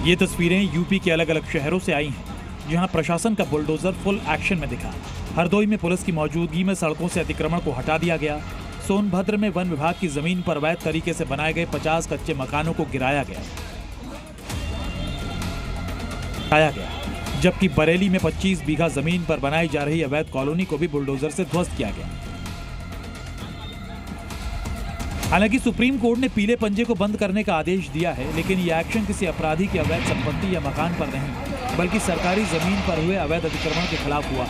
ये तस्वीरें यूपी के अलग अलग शहरों से आई हैं, जहां प्रशासन का बुलडोजर फुल एक्शन में दिखा। हरदोई में पुलिस की मौजूदगी में सड़कों से अतिक्रमण को हटा दिया गया। सोनभद्र में वन विभाग की जमीन पर अवैध तरीके से बनाए गए 50 कच्चे मकानों को गिराया गया, जबकि बरेली में 25 बीघा जमीन पर बनाई जा रही अवैध कॉलोनी को भी बुलडोजर से ध्वस्त किया गया। हालांकि सुप्रीम कोर्ट ने पीले पंजे को बंद करने का आदेश दिया है, लेकिन यह एक्शन किसी अपराधी की अवैध संपत्ति या मकान पर नहीं, बल्कि सरकारी जमीन पर हुए अवैध अतिक्रमण के खिलाफ हुआ।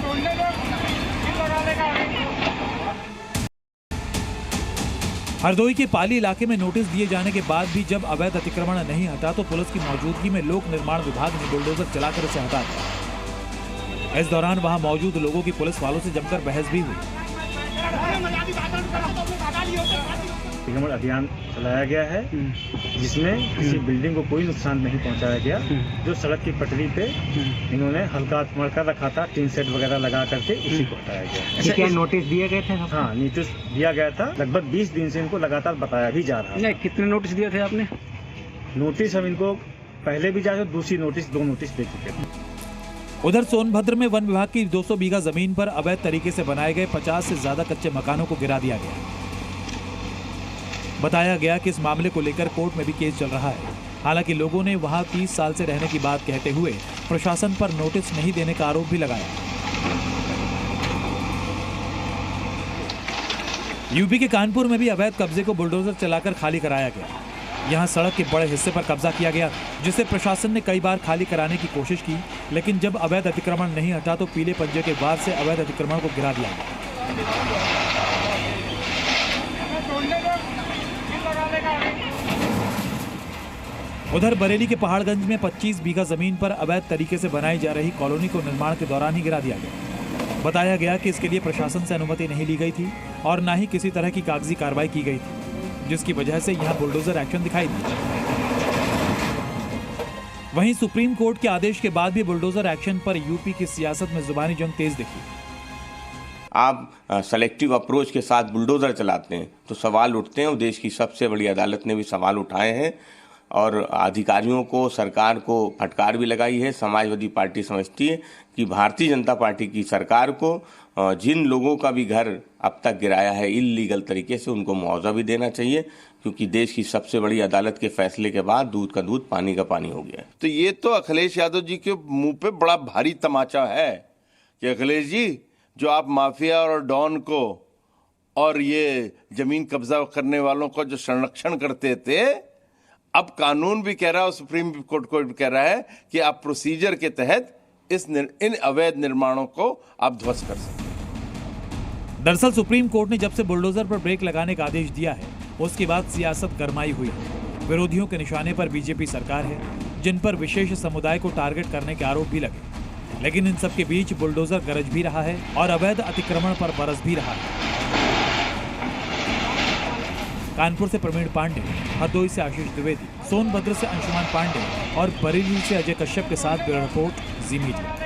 हरदोई के पाली इलाके में नोटिस दिए जाने के बाद भी जब अवैध अतिक्रमण नहीं हटा तो पुलिस की मौजूदगी में लोक निर्माण विभाग ने बुलडोजर चलाकर उसे हटा दिया। इस दौरान वहां मौजूद लोगों की पुलिस वालों से जमकर बहस भी हुई। अतिक्रमण अभियान चलाया गया है, जिसमें किसी बिल्डिंग को कोई नुकसान नहीं पहुंचाया गया। जो सड़क की पटरी पे इन्होंने हल्का मड़का रखा था, टीन सेट वगैरह लगा करके उसी को हटाया गया। क्या नोटिस दिए गए थे? हाँ, नोटिस दिया गया था। लगभग 20 दिन से इनको लगातार बताया भी जा रहा है। कितने नोटिस दिए थे आपने? नोटिस हम इनको पहले भी जा, दूसरी नोटिस 2 नोटिस दे चुके थे। उधर सोनभद्र में वन विभाग की 200 बीघा जमीन पर अवैध तरीके से बनाए गए 50 से ज्यादा कच्चे मकानों को गिरा दिया गया। बताया गया कि इस मामले को लेकर कोर्ट में भी केस चल रहा है। हालांकि लोगों ने वहां 30 साल से रहने की बात कहते हुए प्रशासन पर नोटिस नहीं देने का आरोप भी लगाया। यूपी के कानपुर में भी अवैध कब्जे को बुलडोजर चलाकर खाली कराया गया। यहां सड़क के बड़े हिस्से पर कब्जा किया गया, जिसे प्रशासन ने कई बार खाली कराने की कोशिश की, लेकिन जब अवैध अतिक्रमण नहीं हटा तो पीले पंजे के वार से अवैध अतिक्रमण को गिरा दिया गया। उधर बरेली के पहाड़गंज में 25 बीघा जमीन पर अवैध तरीके से बनाई जा रही कॉलोनी को निर्माण के दौरान ही गिरा दिया गया। बताया गया कि इसके लिए प्रशासन से अनुमति नहीं ली गई थी और न ही किसी तरह की कागजी कार्रवाई की गई थी, जिसकी वजह से यहां बुलडोजर एक्शन दिखाई दिया। वहीं सुप्रीम कोर्ट के आदेश के बाद भी बुलडोजर एक्शन पर यूपी की सियासत में जुबानी जंग तेज दिखी। आप सेलेक्टिव अप्रोच के साथ बुलडोजर चलाते हैं तो सवाल उठते हैं, और देश की सबसे बड़ी अदालत ने भी सवाल उठाए हैं और अधिकारियों को, सरकार को फटकार भी लगाई है। समाजवादी पार्टी समझती है कि भारतीय जनता पार्टी की सरकार को जिन लोगों का भी घर अब तक गिराया है इल्लीगल तरीके से, उनको मुआवजा भी देना चाहिए, क्योंकि देश की सबसे बड़ी अदालत के फैसले के बाद दूध का दूध पानी का पानी हो गया। तो ये तो अखिलेश यादव जी के मुंह पे बड़ा भारी तमाचा है कि अखिलेश जी, जो आप माफिया और डॉन को और ये जमीन कब्जा करने वालों को जो संरक्षण करते थे, अब कानून भी कह रहा है और सुप्रीम कोर्ट को भी कह रहा है कि आप प्रोसीजर के तहत इन अवैध निर्माणों को आप ध्वस्त कर सकते हैं। दरअसल सुप्रीम कोर्ट ने जब से बुलडोजर पर ब्रेक लगाने का आदेश दिया है, उसके बाद सियासत गरमाई हुई है। विरोधियों के निशाने पर बीजेपी सरकार है, जिन पर विशेष समुदाय को टारगेट करने के आरोप भी लगे। लेकिन इन सबके बीच बुलडोजर गरज भी रहा है और अवैध अतिक्रमण पर बरस भी रहा है। कानपुर से प्रवीण पांडे, हरदोई से आशीष द्विवेदी, सोनभद्र से अंशुमान पांडे और बरेली से अजय कश्यप के साथ ब्यूरो रिपोर्ट, जी मीडिया।